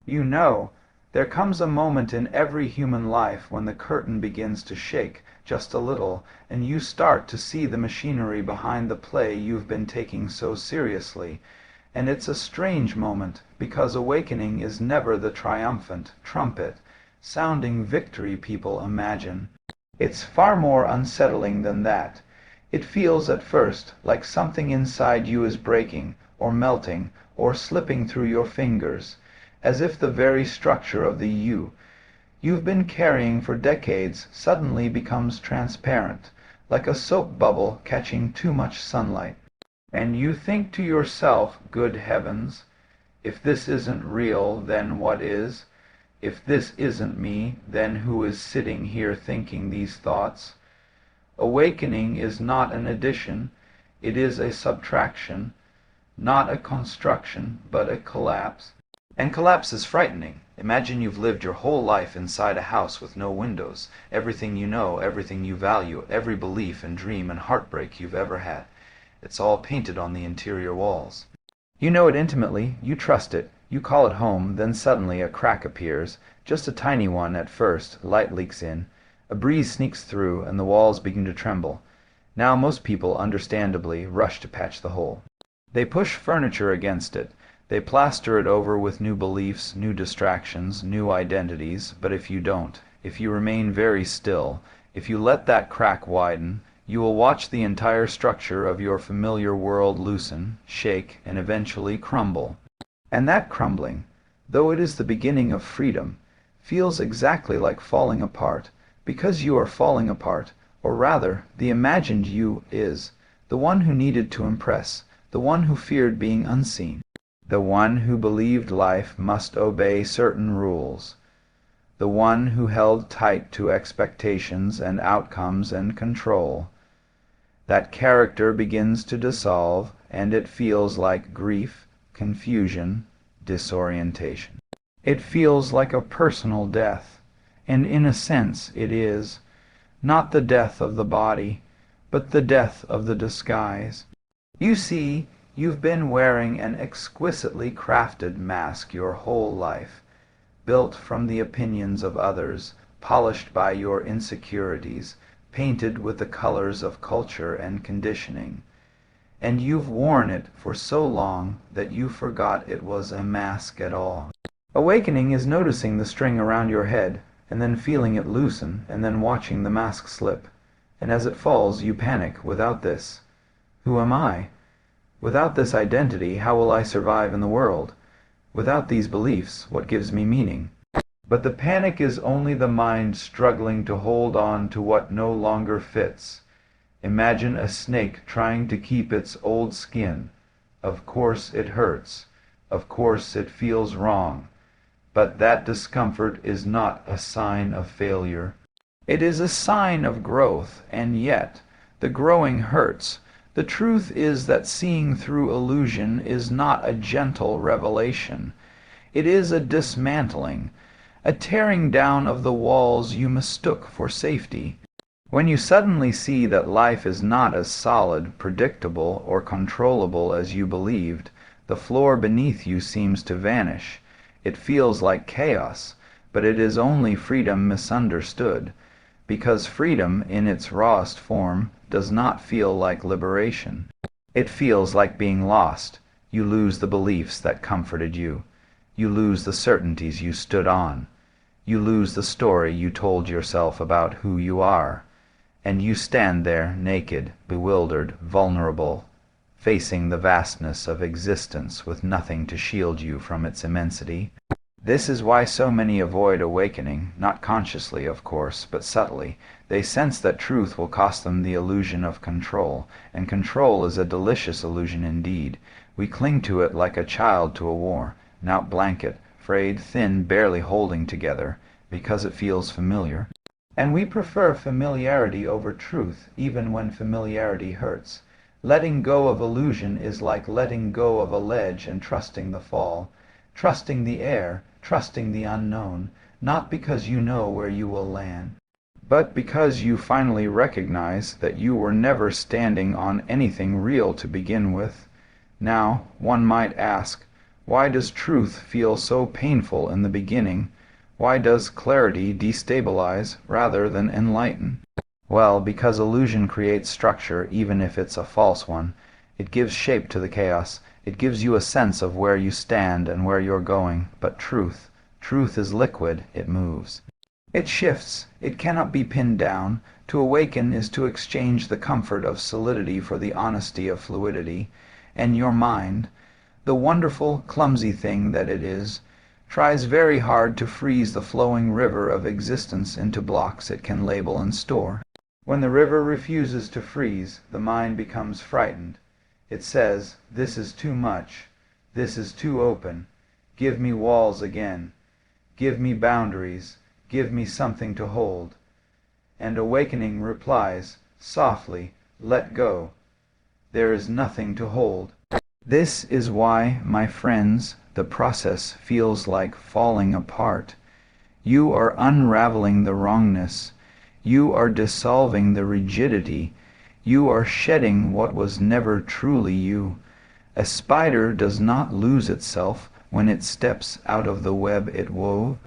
You know, there comes a moment in every human life when the curtain begins to shake just a little, and you start to see the machinery behind the play you've been taking so seriously. And it's a strange moment, because awakening is never the triumphant trumpet sounding victory people imagine. It's far more unsettling than that. It feels at first like something inside you is breaking, or melting, or slipping through your fingers, as if the very structure of the you've been carrying for decades suddenly becomes transparent, like a soap bubble catching too much sunlight. And you think to yourself, good heavens, if this isn't real, then what is? If this isn't me, then who is sitting here thinking these thoughts? Awakening is not an addition, it is a subtraction, not a construction, but a collapse. And collapse is frightening. Imagine you've lived your whole life inside a house with no windows. Everything you know, everything you value, every belief and dream and heartbreak you've ever had. It's all painted on the interior walls. You know it intimately, you trust it, you call it home, then suddenly a crack appears, just a tiny one at first, light leaks in. A breeze sneaks through, and the walls begin to tremble. Now most people, understandably, rush to patch the hole. They push furniture against it. They plaster it over with new beliefs, new distractions, new identities, but if you don't, if you remain very still, if you let that crack widen, you will watch the entire structure of your familiar world loosen, shake, and eventually crumble. And that crumbling, though it is the beginning of freedom, feels exactly like falling apart, because you are falling apart, or rather, the imagined you is, the one who needed to impress, the one who feared being unseen, the one who believed life must obey certain rules, the one who held tight to expectations and outcomes and control. That character begins to dissolve, and it feels like grief, confusion, disorientation. It feels like a personal death, and in a sense it is, not the death of the body, but the death of the disguise. You see, you've been wearing an exquisitely crafted mask your whole life, built from the opinions of others, polished by your insecurities, painted with the colors of culture and conditioning. And you've worn it for so long that you forgot it was a mask at all. Awakening is noticing the string around your head, and then feeling it loosen, and then watching the mask slip. And as it falls, you panic. Without this, who am I? Without this identity, how will I survive in the world? Without these beliefs, what gives me meaning? But the panic is only the mind struggling to hold on to what no longer fits. Imagine a snake trying to keep its old skin. Of course it hurts. Of course it feels wrong. But that discomfort is not a sign of failure. It is a sign of growth, and yet the growing hurts. The truth is that seeing through illusion is not a gentle revelation. It is a dismantling, a tearing down of the walls you mistook for safety. When you suddenly see that life is not as solid, predictable, or controllable as you believed, the floor beneath you seems to vanish. It feels like chaos, but it is only freedom misunderstood, because freedom in its rawest form does not feel like liberation. It feels like being lost. You lose the beliefs that comforted you. You lose the certainties you stood on. You lose the story you told yourself about who you are. And you stand there naked, bewildered, vulnerable, facing the vastness of existence with nothing to shield you from its immensity. This is why so many avoid awakening, not consciously, of course, but subtly. They sense that truth will cost them the illusion of control, and control is a delicious illusion indeed. We cling to it like a child to a worn out blanket, frayed, thin, barely holding together, because it feels familiar. And we prefer familiarity over truth, even when familiarity hurts. Letting go of illusion is like letting go of a ledge and trusting the fall, trusting the air, trusting the unknown, not because you know where you will land, but because you finally recognize that you were never standing on anything real to begin with. Now, one might ask, Why does truth feel so painful in the beginning? Why does clarity destabilize rather than enlighten? Well, because illusion creates structure, even if it's a false one. It gives shape to the chaos. It gives you a sense of where you stand and where you're going. But truth is liquid, it moves. It shifts. It cannot be pinned down. To awaken is to exchange the comfort of solidity for the honesty of fluidity. And your mind, the wonderful, clumsy thing that it is, tries very hard to freeze the flowing river of existence into blocks it can label and store. When the river refuses to freeze, the mind becomes frightened. It says, "This is too much. This is too open. Give me walls again. Give me boundaries. Give me something to hold." And awakening replies, softly, "Let go. There is nothing to hold." This is why, my friends, the process feels like falling apart. You are unraveling the wrongness. You are dissolving the rigidity. You are shedding what was never truly you. A spider does not lose itself when it steps out of the web it wove.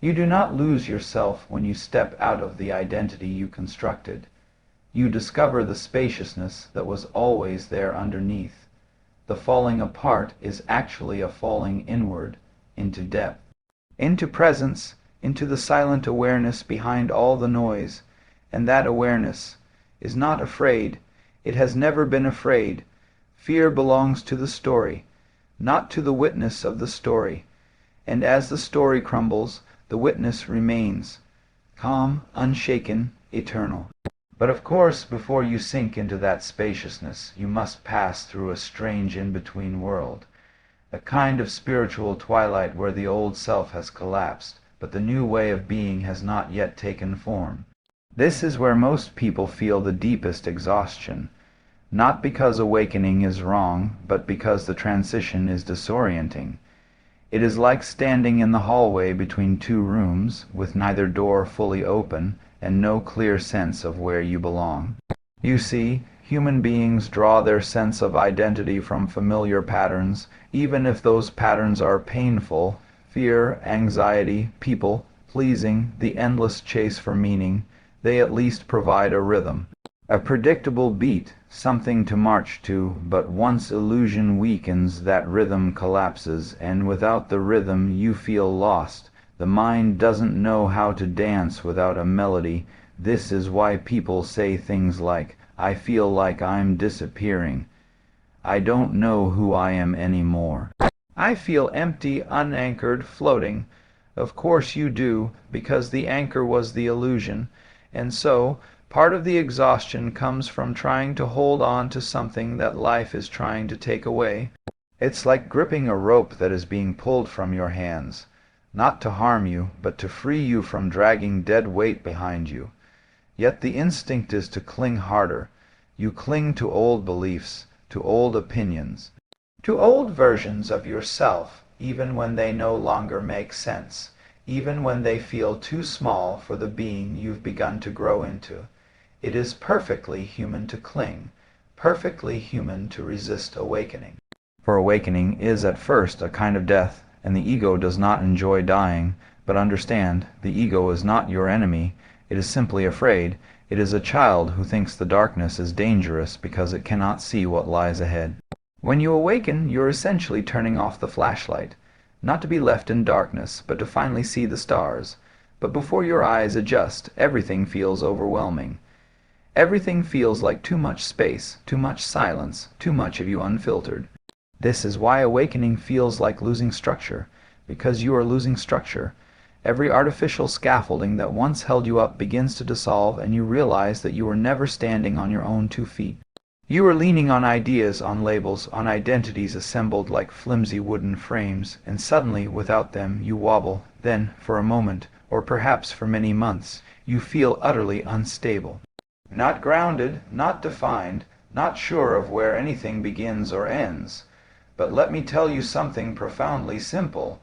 You do not lose yourself when you step out of the identity you constructed. You discover the spaciousness that was always there underneath. The falling apart is actually a falling inward, into depth, into presence, into the silent awareness behind all the noise. And that awareness is not afraid. It has never been afraid. Fear belongs to the story, not to the witness of the story. And as the story crumbles, the witness remains, calm, unshaken, eternal. But of course, before you sink into that spaciousness, you must pass through a strange in-between world, a kind of spiritual twilight where the old self has collapsed, but the new way of being has not yet taken form. This is where most people feel the deepest exhaustion, not because awakening is wrong, but because the transition is disorienting. It is like standing in the hallway between two rooms, with neither door fully open, and no clear sense of where you belong. You see, human beings draw their sense of identity from familiar patterns, even if those patterns are painful: fear, anxiety, people, pleasing, the endless chase for meaning. They at least provide a rhythm, a predictable beat, something to march to, but once illusion weakens, that rhythm collapses, and without the rhythm you feel lost. The mind doesn't know how to dance without a melody. This is why people say things like, "I feel like I'm disappearing. I don't know who I am anymore. I feel empty, unanchored, floating." Of course you do, because the anchor was the illusion. And so, part of the exhaustion comes from trying to hold on to something that life is trying to take away. It's like gripping a rope that is being pulled from your hands, not to harm you, but to free you from dragging dead weight behind you. Yet the instinct is to cling harder. You cling to old beliefs, to old opinions, to old versions of yourself, even when they no longer make sense, even when they feel too small for the being you've begun to grow into. It is perfectly human to cling, perfectly human to resist awakening. For awakening is at first a kind of death, and the ego does not enjoy dying. But understand, the ego is not your enemy. It is simply afraid. It is a child who thinks the darkness is dangerous because it cannot see what lies ahead. When you awaken, you're essentially turning off the flashlight, not to be left in darkness, but to finally see the stars. But before your eyes adjust, everything feels overwhelming. Everything feels like too much space, too much silence, too much of you unfiltered. This is why awakening feels like losing structure, because you are losing structure. Every artificial scaffolding that once held you up begins to dissolve, and you realize that you were never standing on your own 2 feet. You are leaning on ideas, on labels, on identities assembled like flimsy wooden frames, and suddenly, without them, you wobble. Then, for a moment, or perhaps for many months, you feel utterly unstable. Not grounded, not defined, not sure of where anything begins or ends. But let me tell you something profoundly simple.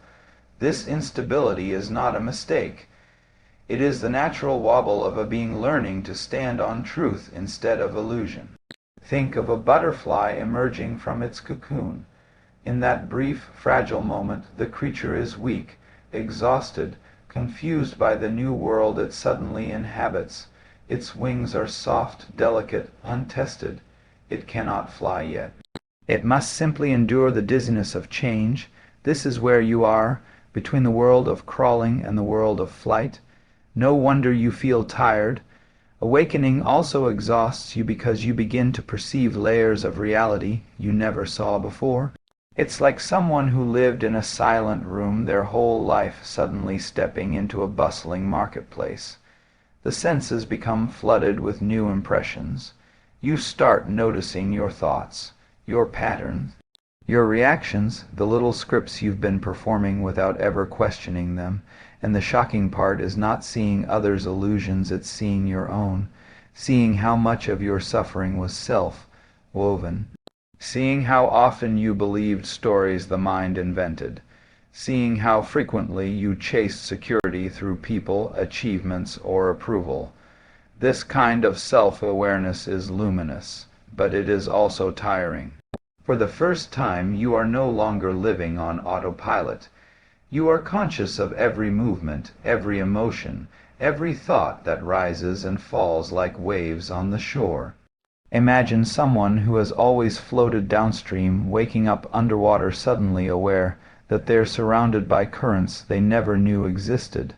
This instability is not a mistake. It is the natural wobble of a being learning to stand on truth instead of illusion. Think of a butterfly emerging from its cocoon. In that brief, fragile moment, the creature is weak, exhausted, confused by the new world it suddenly inhabits. Its wings are soft, delicate, untested. It cannot fly yet. It must simply endure the dizziness of change. This is where you are, between the world of crawling and the world of flight. No wonder you feel tired. Awakening also exhausts you because you begin to perceive layers of reality you never saw before. It's like someone who lived in a silent room their whole life suddenly stepping into a bustling marketplace. The senses become flooded with new impressions. You start noticing your thoughts, your patterns, your reactions, the little scripts you've been performing without ever questioning them. And the shocking part is not seeing others' illusions, it's seeing your own, seeing how much of your suffering was self-woven, seeing how often you believed stories the mind invented, seeing how frequently you chased security through people, achievements, or approval. This kind of self-awareness is luminous, but it is also tiring. For the first time, you are no longer living on autopilot. You are conscious of every movement, every emotion, every thought that rises and falls like waves on the shore. Imagine someone who has always floated downstream waking up underwater suddenly aware that they're surrounded by currents they never knew existed.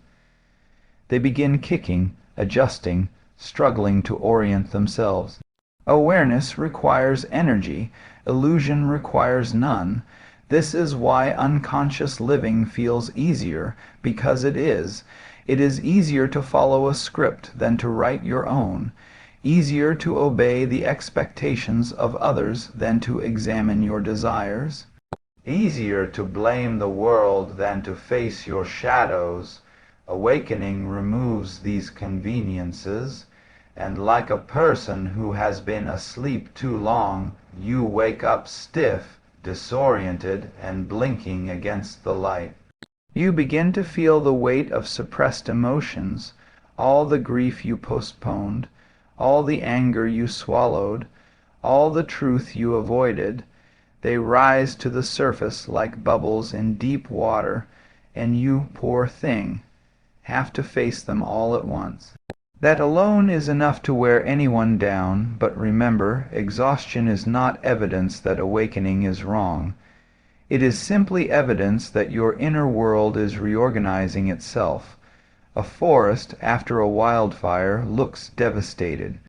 They begin kicking, adjusting, struggling to orient themselves. Awareness requires energy, illusion requires none. This is why unconscious living feels easier, because it is. It is easier to follow a script than to write your own, easier to obey the expectations of others than to examine your desires, easier to blame the world than to face your shadows. Awakening removes these conveniences, and like a person who has been asleep too long, you wake up stiff, disoriented, and blinking against the light. You begin to feel the weight of suppressed emotions, all the grief you postponed, all the anger you swallowed, all the truth you avoided. They rise to the surface like bubbles in deep water, and you, poor thing, have to face them all at once. That alone is enough to wear anyone down, but remember, exhaustion is not evidence that awakening is wrong. It is simply evidence that your inner world is reorganizing itself. A forest after a wildfire looks devastated,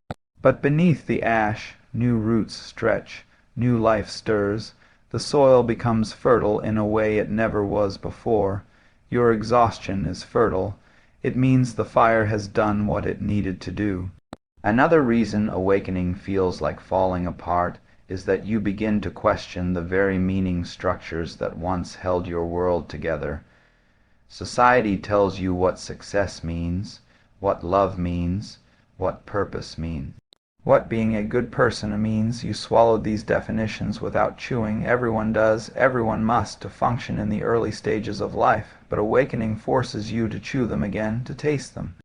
but beneath the ash, new roots stretch, new life stirs, the soil becomes fertile in a way it never was before. Your exhaustion is fertile. It means the fire has done what it needed to do. Another reason awakening feels like falling apart is that you begin to question the very meaning structures that once held your world together. Society tells you what success means, what love means, what purpose means, what being a good person means. You swallowed these definitions without chewing. Everyone does, everyone must, to function in the early stages of life. But awakening forces you to chew them again, to taste them,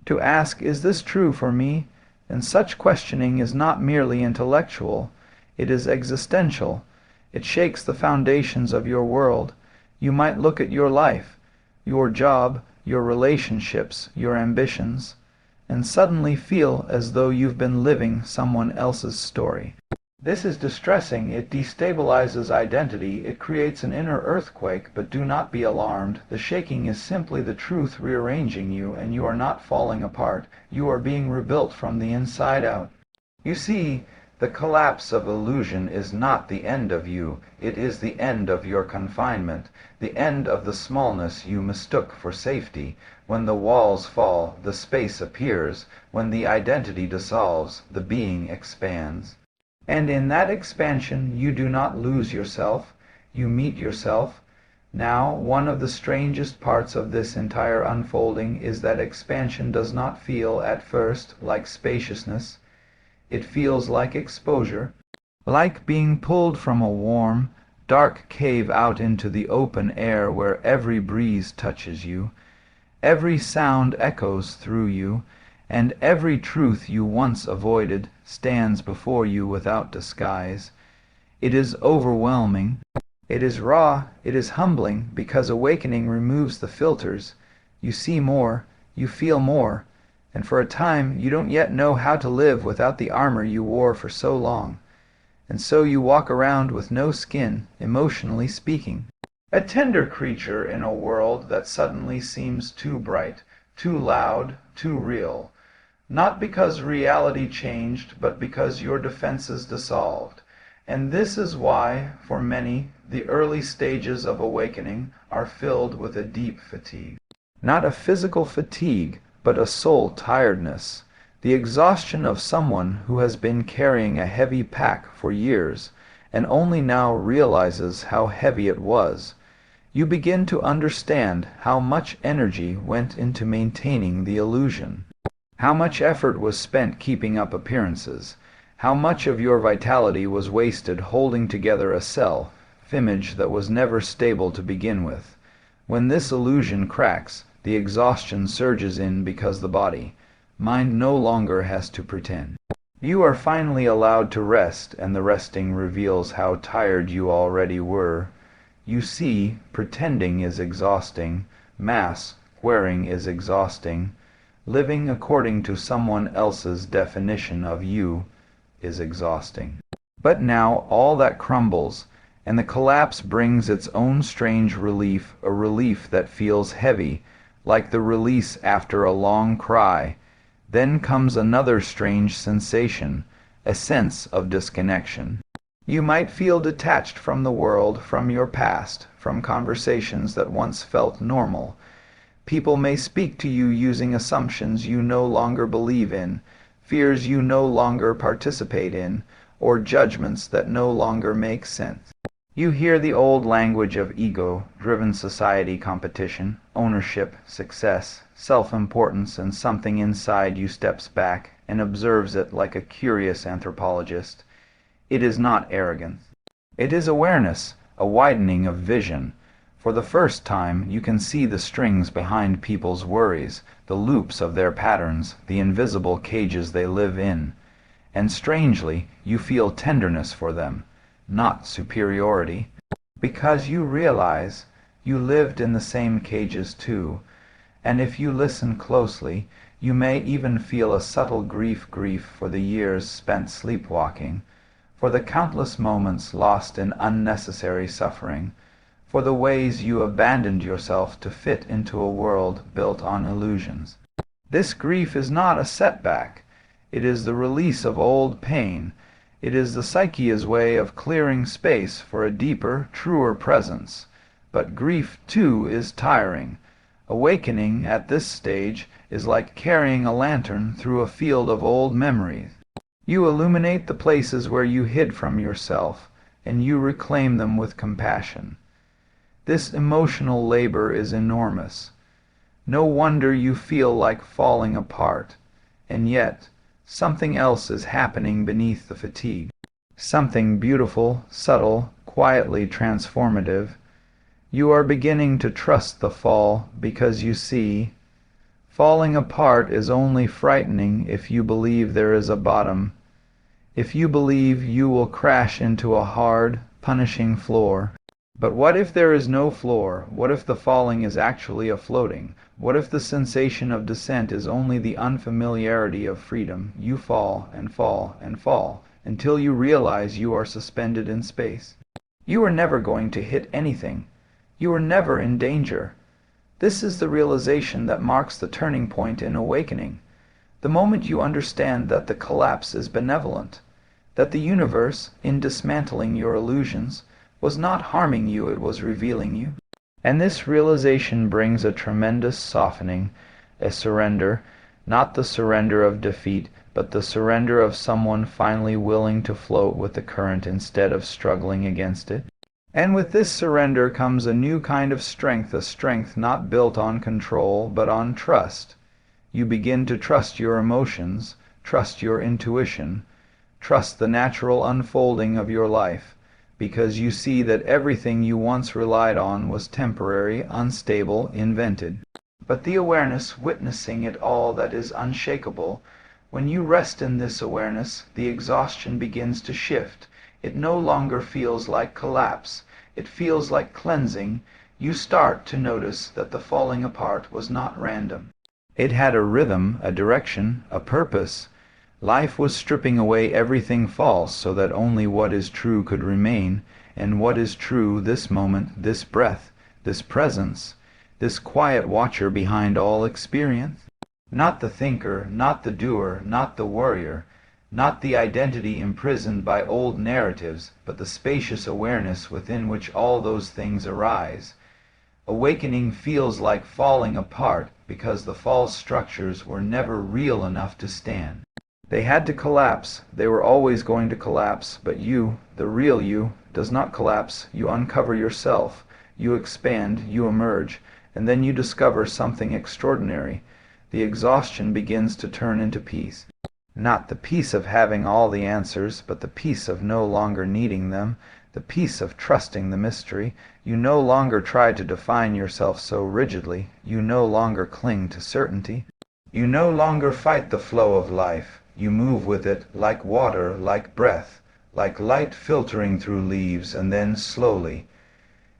to ask, is this true for me? And such questioning is not merely intellectual, it is existential. It shakes the foundations of your world. You might look at your life, your job, your relationships, your ambitions, and suddenly feel as though you've been living someone else's story. This is distressing. It destabilizes identity. It creates an inner earthquake, but do not be alarmed. The shaking is simply the truth rearranging you, and you are not falling apart. You are being rebuilt from the inside out. You see, the collapse of illusion is not the end of you. It is the end of your confinement, the end of the smallness you mistook for safety. When the walls fall, the space appears. When the identity dissolves, the being expands. And in that expansion you do not lose yourself, you meet yourself. Now, one of the strangest parts of this entire unfolding is that expansion does not feel, at first, like spaciousness. It feels like exposure, like being pulled from a warm, dark cave out into the open air where every breeze touches you, every sound echoes through you, and every truth you once avoided stands before you without disguise. It is overwhelming, It is raw, it is humbling, because awakening removes the filters. You see more, you feel more, and for a time you don't yet know how to live without the armor you wore for so long. And so you walk around with no skin, emotionally speaking. A tender creature in a world that suddenly seems too bright, too loud, too real. Not because reality changed, but because your defenses dissolved. And this is why, for many, the early stages of awakening are filled with a deep fatigue. Not a physical fatigue, but a soul tiredness. The exhaustion of someone who has been carrying a heavy pack for years, and only now realizes how heavy it was. You begin to understand how much energy went into maintaining the illusion. How much effort was spent keeping up appearances. How much of your vitality was wasted holding together a self-image that was never stable to begin with. When this illusion cracks, the exhaustion surges in because the body, mind no longer has to pretend. You are finally allowed to rest, and the resting reveals how tired you already were. You see, pretending is exhausting, wearing is exhausting, living according to someone else's definition of you is exhausting. But now all that crumbles, and the collapse brings its own strange relief, a relief that feels heavy, like the release after a long cry. Then comes another strange sensation, a sense of disconnection. You might feel detached from the world, from your past, from conversations that once felt normal. People may speak to you using assumptions you no longer believe in, fears you no longer participate in, or judgments that no longer make sense. You hear the old language of ego-driven society, competition, ownership, success, self-importance, and something inside you steps back and observes it like a curious anthropologist. It is not arrogance. It is awareness, a widening of vision. For the first time you can see the strings behind people's worries, the loops of their patterns, the invisible cages they live in. And strangely, you feel tenderness for them, not superiority, because you realize you lived in the same cages too, and if you listen closely, you may even feel a subtle grief for the years spent sleepwalking, for the countless moments lost in unnecessary suffering, for the ways you abandoned yourself to fit into a world built on illusions. This grief is not a setback. It is the release of old pain. It is the psyche's way of clearing space for a deeper, truer presence. But grief, too, is tiring. Awakening at this stage is like carrying a lantern through a field of old memories. You illuminate the places where you hid from yourself, and you reclaim them with compassion. This emotional labor is enormous. No wonder you feel like falling apart. And yet, something else is happening beneath the fatigue. Something beautiful, subtle, quietly transformative. You are beginning to trust the fall because you see, falling apart is only frightening if you believe there is a bottom. If you believe you will crash into a hard, punishing floor. But what if there is no floor? What if the falling is actually a floating? What if the sensation of descent is only the unfamiliarity of freedom? You fall and fall and fall until you realize you are suspended in space. You are never going to hit anything. You are never in danger. This is the realization that marks the turning point in awakening. The moment you understand that the collapse is benevolent, that the universe, in dismantling your illusions, was not harming you, it was revealing you. And this realization brings a tremendous softening, a surrender, not the surrender of defeat, but the surrender of someone finally willing to float with the current instead of struggling against it. And with this surrender comes a new kind of strength, a strength not built on control, but on trust. You begin to trust your emotions, trust your intuition, trust the natural unfolding of your life, because you see that everything you once relied on was temporary, unstable, invented. But the awareness witnessing it all that is unshakable, when you rest in this awareness, the exhaustion begins to shift. It no longer feels like collapse. It feels like cleansing. You start to notice that the falling apart was not random. It had a rhythm, a direction, a purpose. Life was stripping away everything false so that only what is true could remain, and what is true this moment, this breath, this presence, this quiet watcher behind all experience. Not the thinker, not the doer, not the warrior, not the identity imprisoned by old narratives, but the spacious awareness within which all those things arise. Awakening feels like falling apart because the false structures were never real enough to stand. They had to collapse. They were always going to collapse, but you, the real you, does not collapse. You uncover yourself. You expand, you emerge, and then you discover something extraordinary. The exhaustion begins to turn into peace. Not the peace of having all the answers, but the peace of no longer needing them, the peace of trusting the mystery. You no longer try to define yourself so rigidly. You no longer cling to certainty. You no longer fight the flow of life. You move with it like water, like breath, like light filtering through leaves, and then slowly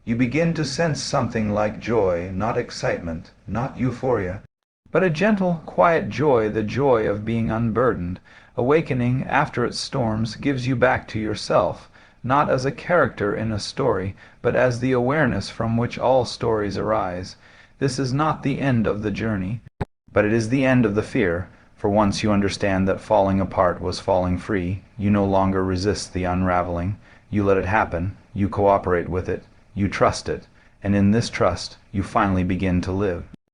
you begin to sense something like joy, not excitement, not euphoria, but a gentle, quiet joy, the joy of being unburdened. Awakening, after its storms, gives you back to yourself, not as a character in a story, but as the awareness from which all stories arise. This is not the end of the journey, but it is the end of the fear, for once you understand that falling apart was falling free, you no longer resist the unraveling. You let it happen, you cooperate with it, you trust it, and in this trust you finally begin to live.